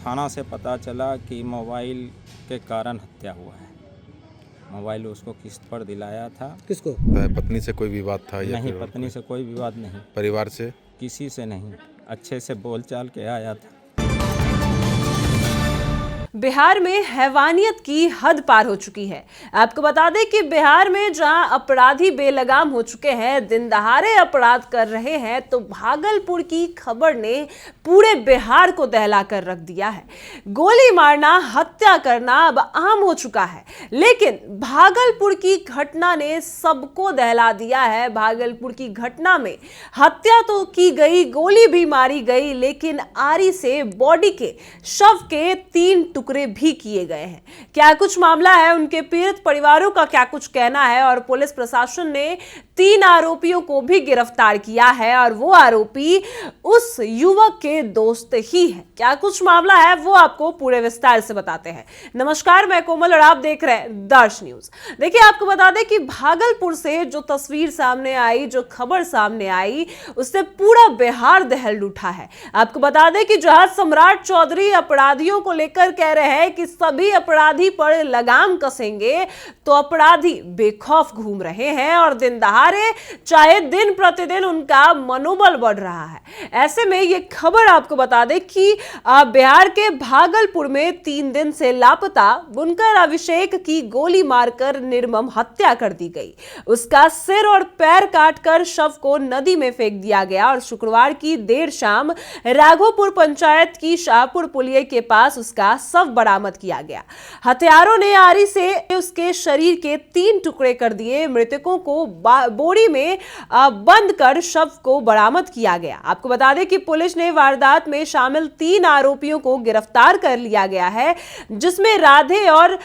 थाना से पता चला कि मोबाइल के कारण हत्या हुआ है। मोबाइल उसको किस्त पर दिलाया था। किसको? पत्नी से कोई विवाद था या नहीं, फिर और पत्नी से कोई विवाद नहीं, परिवार से? किसी से नहीं, अच्छे से बोलचाल के आया था। बिहार में हैवानियत की हद पार हो चुकी है। आपको बता दें कि बिहार में जहां अपराधी बेलगाम हो चुके हैं, दिन दहाड़े अपराध कर रहे हैं, तो भागलपुर की खबर ने पूरे बिहार को दहला कर रख दिया है। गोली मारना, हत्या करना अब आम हो चुका है, लेकिन भागलपुर की घटना ने सबको दहला दिया है। भागलपुर की घटना में हत्या तो की गई, गोली भी मारी गई, लेकिन आरी से बॉडी के शव के 3 टुकड़े भी किए गए हैं। क्या कुछ मामला है, उनके पीड़ित परिवारों का क्या कुछ कहना है, और पुलिस प्रशासन ने 3 आरोपियों को भी गिरफ्तार किया है, और वो आरोपी उस युवक के दोस्त ही है। क्या कुछ मामला है वो आपको पूरे विस्तार से बताते हैं। नमस्कार, मैं कोमल और आप देख रहे हैं दर्श न्यूज। देखिए, आपको बता दें कि भागलपुर से जो तस्वीर सामने आई, जो खबर सामने आई, उससे पूरा बिहार दहल उठा है। आपको बता दें कि जहां सम्राट चौधरी अपराधियों को लेकर कह रहे हैं कि सभी अपराधी पर लगाम कसेंगे, तो अपराधी बेखौफ घूम रहे हैं और दिन दहाड़े चाहे दिन प्रतिदिन उनका मनोबल बढ़ रहा है। ऐसे में ये खबर आपको बता दें कि बिहार के भागलपुर में 3 दिन से लापता बुनकर अभिषेक की गोली मारकर निर्मम हत्या कर दी गई। उसका सिर और पैर काटकर शव को नदी में फेंक दिया गया और शुक्रवार की देर शाम राघोपुर पंचायत की शाहपुर पुलिया के पास उसका शव बरामद किया गया। हत्यारों ने आरी से उसके शरीर के 3 टुकड़े कर दिए। मृतकों को बोरी में बंद कर शव को बरामद किया गया। आपको बता दें कि पुलिस ने वारदात में शामिल 3 आरोपियों को गिरफ्तार कर लिया गया है, जिसमें राधे और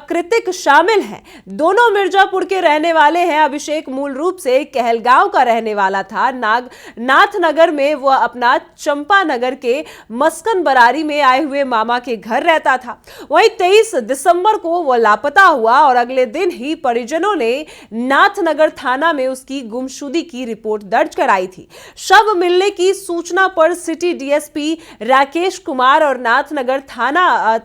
कृतिक शामिल हैं। दोनों मिर्जापुर के रहने वाले हैं। अभिषेक मूल रूप से कहलगांव का रहने वाला था। नाथनगर में वह अपना चंपानगर के मस्कन बरारी में आए हुए मामा के घर रहता था। वहीं 23 दिसंबर को वह लापता हुआ और अगले दिन ही परिजनों ने नाथनगर थाना में उसकी गुमशुदगी की रिपोर्ट दर्ज कराई थी। शव मिलने की सूचना पर सिटी डीएसपी राकेश कुमार और नाथनगर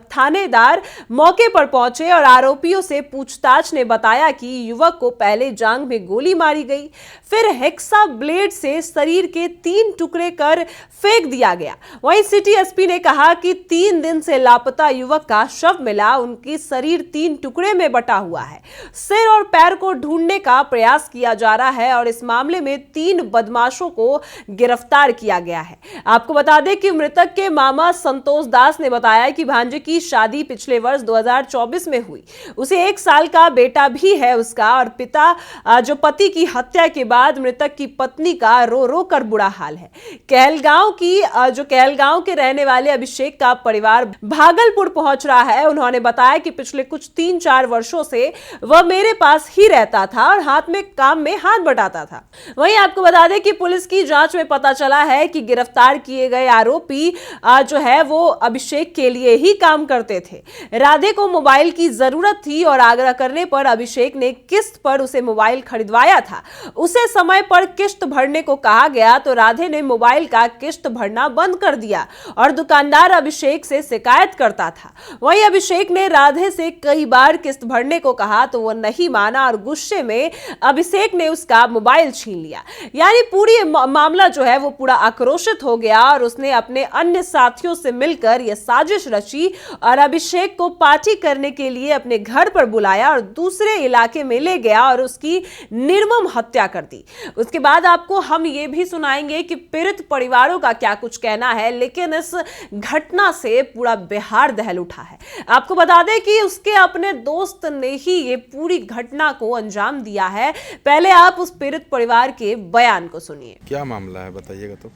थानेदार मौके पर पहुंचे और आरोपियों से पूछताछ ने बताया कि युवक को पहले जांघ में गोली मारी गई, फिर हेक्सा ब्लेड से शरीर के 3 टुकड़े कर फेंक दिया गया। वहीं सिटी एसपी ने कहा कि 3 दिन से लापता युवक का शव मिला, उनकी शरीर 3 टुकड़े में बटा हुआ है। सिर और पैर को ढूंढने का प्रयास किया जा रहा है और इस मामले में 3 बदमाशों को गिरफ्तार किया गया है। आपको बता दें कि मृतक के मामा संतोष दास ने बताया कि भांजे की शादी पिछले वर्ष 2024 में हुई। उसे 1 साल का बेटा भी है उसका, और पिता जो पति की हत्या के बाद मृतक की पत्नी का रो रो कर बुरा हाल है। कहलगांव के रहने वाले अभिषेक का परिवार भागलपुर पहुंच रहा है। उन्होंने बताया कि पिछले कुछ 3-4 वर्षों से वह मेरे पास ही रहता था और काम में हाथ बटाता था। वहीं आपको बता दें कि पुलिस की जांच में पता चला है कि गिरफ्तार किए गए आरोपी जो है वो अभिषेक के लिए ही काम करते थे। राधे को मोबाइल की जरूरत थी और आग्रह करने पर अभिषेक ने किस्त पर उसे मोबाइल खरीदवाया था। उसे समय पर किस्त भरने को कहा गया तो राधे ने मोबाइल का किस्त भरना बंद कर दिया और दुकानदार अभिषेक से शिकायत करता था। वहीं अभिषेक ने राधे से कई बार किस्त भरने को कहा तो वह नहीं माना और गुस्से में अभिषेक ने उसका मोबाइल छीन लिया। यानी पूरी मामला जो है वो पूरा आक्रोशित हो गया और उसने अपने अन्य साथियों से मिलकर यह साजिश रची और अभिषेक को पार्टी करने के लिए अपने घर पर बुलाया और दूसरे इलाके में ले गया और उसकी निर्मम हत्या कर दी। उसके बाद आपको हम ये भी सुनाएंगे कि पीड़ित परिवारों का क्या कुछ कहना है, लेकिन इस घटना से पूरा बिहार दहल उठा है। आपको बता दें कि उसके अपने दोस्त ने ही ये पूरी घटना को अंजाम दिया है। पहले आप उस पीड़ित परिवार के बयान को सुनिए। क्या मामला है बताइएगा तो।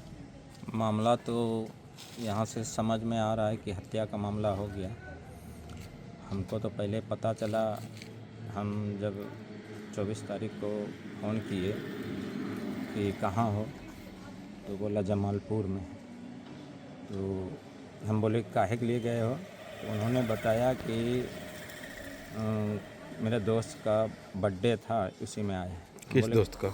मामला तो यहाँ से समझ में आ रहा है कि हत्या का मामला हो गया। हमको तो पहले पता चला, हम जब 24 तारीख को फ़ोन किए कि कहाँ हो, तो बोला जमालपुर में। तो हम बोले काहे के लिए गए हो, तो उन्होंने बताया कि मेरे दोस्त का बर्थडे था, उसी में आए। किस दोस्त का?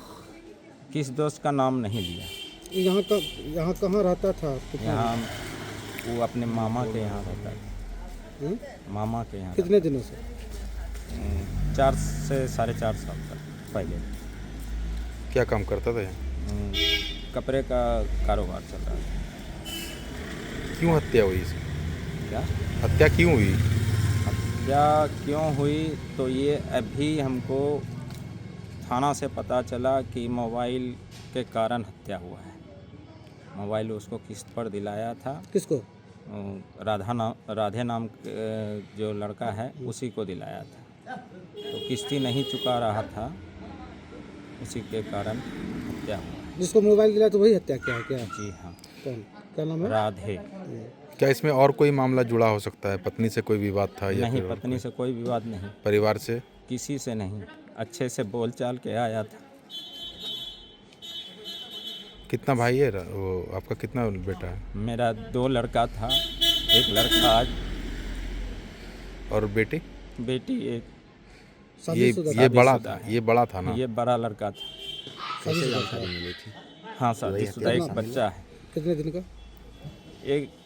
किस दोस्त का नाम नहीं लिया। यहाँ कहाँ रहता था? यहाँ वो अपने मामा के यहाँ रहता है। मामा के यहाँ कितने दिनों से? 4 से 4.5 साल तक पहले। क्या काम करता था यहाँ? कपड़े का कारोबार चल रहा है। क्यों हत्या हुई इसकी? क्या हत्या क्यों हुई? हत्या क्यों हुई तो ये अभी हमको थाना से पता चला कि मोबाइल के कारण हत्या हुआ है। मोबाइल उसको किस्त पर दिलाया था। किसको? राधे नाम जो लड़का है उसी को दिलाया था, तो किस्ती नहीं चुका रहा था, उसी के कारण हत्या हुआ। जिसको मोबाइल दिला तो वही हत्या किया है क्या? जी हाँ। कौन? क्या नाम है? राधे। क्या इसमें और कोई मामला जुड़ा हो सकता है? पत्नी से कोई विवाद था या नहीं, फिर और पत्नी से कोई विवाद नहीं, परिवार से? किसी से नहीं, अच्छे से बोलचाल के आया था। कितना भाई है वो आपका? कितना बेटा है? मेरा 2 लड़का था, एक लड़का आज, और बेटी? बेटी एक। ये बड़ा था ना? ये बड़ा लड़का था। कैसे जानकारी मिली थी? हाँ, शादीशुदा एक बच्चा है। कितने दिन का?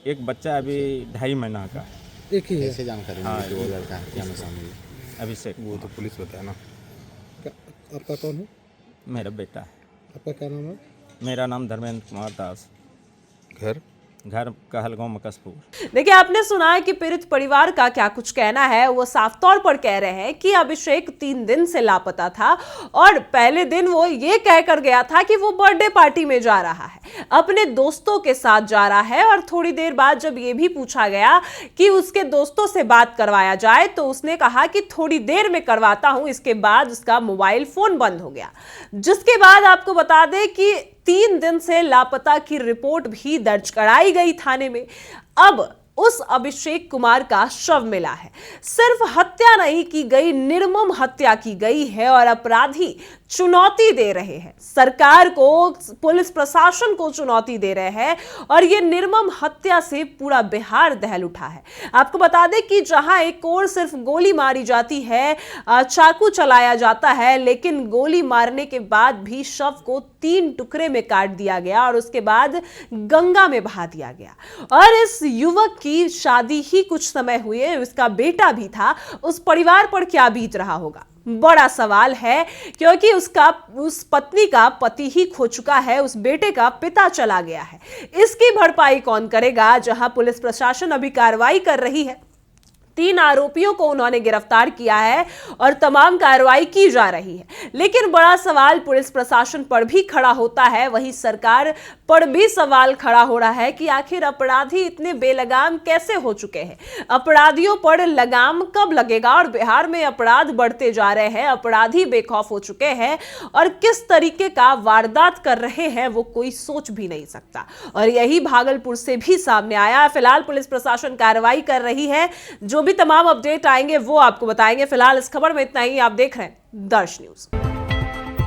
एक बच्चा अभी 2.5 महीना का है। एक ही है? कैसे जानकारी मिली कि वो लड़का हत्या में शामिल है? अभिषेक। वो तो पुलिस बताया ना। आपका कौन है? मेरा बेटा है। आपका क्या नाम है? मेरा नाम धर्मेंद्र कुमार दास। घर कहलगांव मकसपुर। देखिए, आपने सुना है कि पीड़ित परिवार का क्या कुछ कहना है। वो साफ तौर पर कह रहे हैं कि अभिषेक 3 दिन से लापता था और पहले दिन वो ये कहकर गया था कि वो बर्थडे पार्टी में जा रहा है, अपने दोस्तों के साथ जा रहा है। और थोड़ी देर बाद जब ये भी पूछा गया कि उसके दोस्तों से बात करवाया जाए तो उसने कहा कि थोड़ी देर में करवाता हूं। इसके बाद उसका मोबाइल फोन बंद हो गया, जिसके बाद आपको बता दें कि 3 दिन से लापता की रिपोर्ट भी दर्ज कराई गई थाने में। अब उस अभिषेक कुमार का शव मिला है। सिर्फ हत्या नहीं की गई, निर्मम हत्या की गई है और अपराधी चुनौती दे रहे हैं सरकार को, पुलिस प्रशासन को चुनौती दे रहे हैं और ये निर्मम हत्या से पूरा बिहार दहल उठा है। आपको बता दें कि जहां एक ओर सिर्फ गोली मारी जाती है, चाकू चलाया जाता है, लेकिन गोली मारने के बाद भी शव को 3 टुकड़े में काट दिया गया और उसके बाद गंगा में बहा दिया गया। और इस युवक की शादी ही कुछ समय हुए, उसका बेटा भी था। उस परिवार पर क्या बीत रहा होगा, बड़ा सवाल है, क्योंकि उस पत्नी का पति ही खो चुका है, उस बेटे का पिता चला गया है। इसकी भरपाई कौन करेगा? जहां पुलिस प्रशासन अभी कार्रवाई कर रही है, 3 आरोपियों को उन्होंने गिरफ्तार किया है और तमाम कार्रवाई की जा रही है, लेकिन बड़ा सवाल पुलिस प्रशासन पर भी खड़ा होता है, वहीं सरकार पर भी सवाल खड़ा हो रहा है कि आखिर अपराधी इतने बेलगाम कैसे हो चुके हैं, अपराधियों पर लगाम कब लगेगा। और बिहार में अपराध बढ़ते जा रहे हैं, अपराधी बेखौफ हो चुके हैं और किस तरीके का वारदात कर रहे हैं वो कोई सोच भी नहीं सकता। और यही भागलपुर से भी सामने आया। फिलहाल पुलिस प्रशासन कार्रवाई कर रही है, जो भी तमाम अपडेट आएंगे वो आपको बताएंगे। फिलहाल इस खबर में इतना ही। आप देख रहे हैं दर्श न्यूज।